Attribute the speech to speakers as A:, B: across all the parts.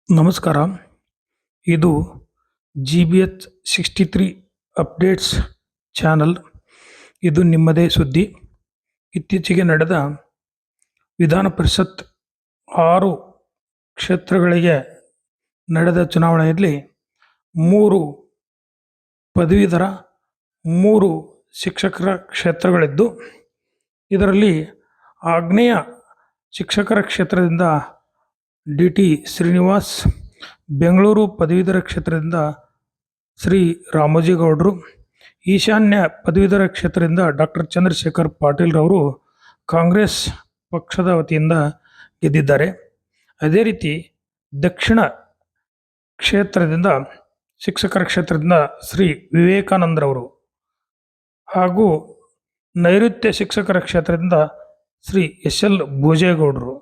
A: ನಮಸ್ಕಾರ. ಇದು GBH 63 updates channel. ಇದು ನಿಮ್ಮದೇ ಸುದ್ದಿ. ಇತ್ತೀಚೆಗೆ ನಡೆದ ವಿಧಾನ ಪರಿಷತ್ 6 ಕ್ಷೇತ್ರಗಳಿಗೆ ನಡೆದ ಚುನಾವಣೆಯಲ್ಲಿ 3 ಪದವೀಧರ 3 ಶಿಕ್ಷಕರ ಕ್ಷೇತ್ರಗಳಿದ್ದು, ಇದರಲ್ಲಿ ಆಗ್ನೇಯ ಶಿಕ್ಷಕರ ಕ್ಷೇತ್ರದಿಂದ DT ಶ್ರೀನಿವಾಸ್, ಬೆಂಗಳೂರು ಪದವೀಧರ ಕ್ಷೇತ್ರದಿಂದ ಶ್ರೀ ರಾಮೋಜಿಗೌಡರು, ಈಶಾನ್ಯ ಪದವೀಧರ ಕ್ಷೇತ್ರದಿಂದ ಡಾಕ್ಟರ್ ಚಂದ್ರಶೇಖರ್ ಪಾಟೀಲ್ ರವರು ಕಾಂಗ್ರೆಸ್ ಪಕ್ಷದ ವತಿಯಿಂದ ಗೆದ್ದಿದ್ದಾರೆ. ಅದೇ ರೀತಿ ದಕ್ಷಿಣ ಕ್ಷೇತ್ರದಿಂದ ಶಿಕ್ಷಕರ ಕ್ಷೇತ್ರದಿಂದ ಶ್ರೀ ವಿವೇಕಾನಂದರವರು ಹಾಗೂ ನೈಋತ್ಯ ಶಿಕ್ಷಕರ ಕ್ಷೇತ್ರದಿಂದ ಶ್ರೀ SL ಭೋಜೇಗೌಡರು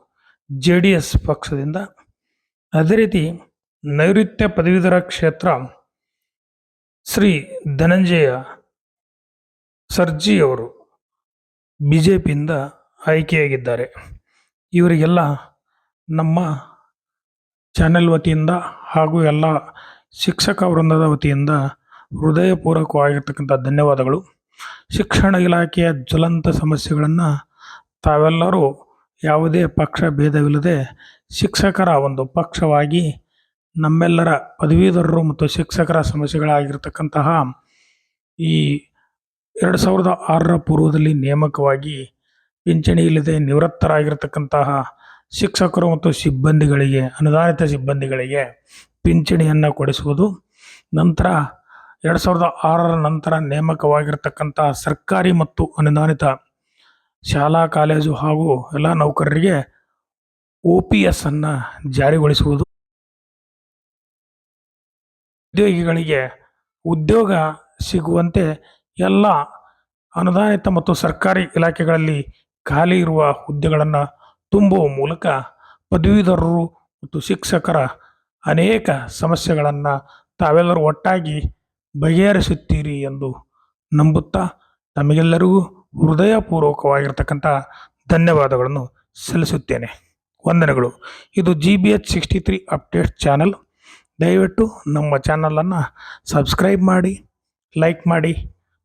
A: JDS ಪಕ್ಷದಿಂದ. ಅದೇ ರೀತಿ ನೈಋತ್ಯ ಪದವೀಧರ ಕ್ಷೇತ್ರ ಶ್ರೀ ಧನಂಜಯ ಸರ್ಜಿ ಅವರು BJPಯಿಂದ ಆಯ್ಕೆಯಾಗಿದ್ದಾರೆ. ಇವರಿಗೆಲ್ಲ ನಮ್ಮ ಚಾನೆಲ್ ವತಿಯಿಂದ ಹಾಗೂ ಎಲ್ಲ ಶಿಕ್ಷಕ ವೃಂದದ ವತಿಯಿಂದ ಹೃದಯಪೂರ್ವಕವಾಗಿರ್ತಕ್ಕಂಥ ಧನ್ಯವಾದಗಳು. ಶಿಕ್ಷಣ ಇಲಾಖೆಯ ಜ್ವಲಂತ ಸಮಸ್ಯೆಗಳನ್ನು ತಾವೆಲ್ಲರೂ ಯಾವುದೇ ಪಕ್ಷ ಭೇದವಿಲ್ಲದೆ ಶಿಕ್ಷಕರ ಒಂದು ಪಕ್ಷವಾಗಿ ನಮ್ಮೆಲ್ಲರ ಪದವೀಧರರು ಮತ್ತು ಶಿಕ್ಷಕರ ಸಮಸ್ಯೆಗಳಾಗಿರ್ತಕ್ಕಂತಹ ಈ 2006 ಪೂರ್ವದಲ್ಲಿ ನೇಮಕವಾಗಿ ಪಿಂಚಣಿ ಇಲ್ಲದೆ ನಿವೃತ್ತರಾಗಿರ್ತಕ್ಕಂತಹ ಶಿಕ್ಷಕರು ಮತ್ತು ಸಿಬ್ಬಂದಿಗಳಿಗೆ, ಅನುದಾನಿತ ಸಿಬ್ಬಂದಿಗಳಿಗೆ ಪಿಂಚಣಿಯನ್ನು ಕೊಡಿಸುವುದು, ನಂತರ 2006 ನಂತರ ನೇಮಕವಾಗಿರ್ತಕ್ಕಂತಹ ಸರ್ಕಾರಿ ಮತ್ತು ಅನುದಾನಿತ ಶಾಲಾ ಕಾಲೇಜು ಹಾಗೂ ಎಲ್ಲ ನೌಕರರಿಗೆ OPS ಅನ್ನು ಜಾರಿಗೊಳಿಸುವುದು, ಉದ್ಯೋಗಿಗಳಿಗೆ ಉದ್ಯೋಗ ಸಿಗುವಂತೆ ಎಲ್ಲ ಅನುದಾನಿತ ಮತ್ತು ಸರ್ಕಾರಿ ಇಲಾಖೆಗಳಲ್ಲಿ ಖಾಲಿ ಇರುವ ಹುದ್ದೆಗಳನ್ನು ತುಂಬುವ ಮೂಲಕ ಪದವೀಧರರು ಮತ್ತು ಶಿಕ್ಷಕರ ಅನೇಕ ಸಮಸ್ಯೆಗಳನ್ನು ತಾವೆಲ್ಲರೂ ಒಟ್ಟಾಗಿ ಬಗೆಹರಿಸುತ್ತೀರಿ ಎಂದು ನಂಬುತ್ತಾ ತಮಗೆಲ್ಲರಿಗೂ ಹೃದಯಪೂರ್ವಕವಾಗಿರ್ತಕ್ಕಂಥ ಧನ್ಯವಾದಗಳನ್ನು ಸಲ್ಲಿಸುತ್ತೇನೆ. ವಂದನೆಗಳು. ಇದು GBH 63 ಅಪ್ಡೇಟ್ ಚಾನಲ್. ದಯವಿಟ್ಟು ನಮ್ಮ ಚಾನಲನ್ನು ಸಬ್ಸ್ಕ್ರೈಬ್ ಮಾಡಿ, ಲೈಕ್ ಮಾಡಿ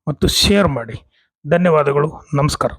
A: ಮತ್ತು ಶೇರ್ ಮಾಡಿ. ಧನ್ಯವಾದಗಳು. ನಮಸ್ಕಾರ.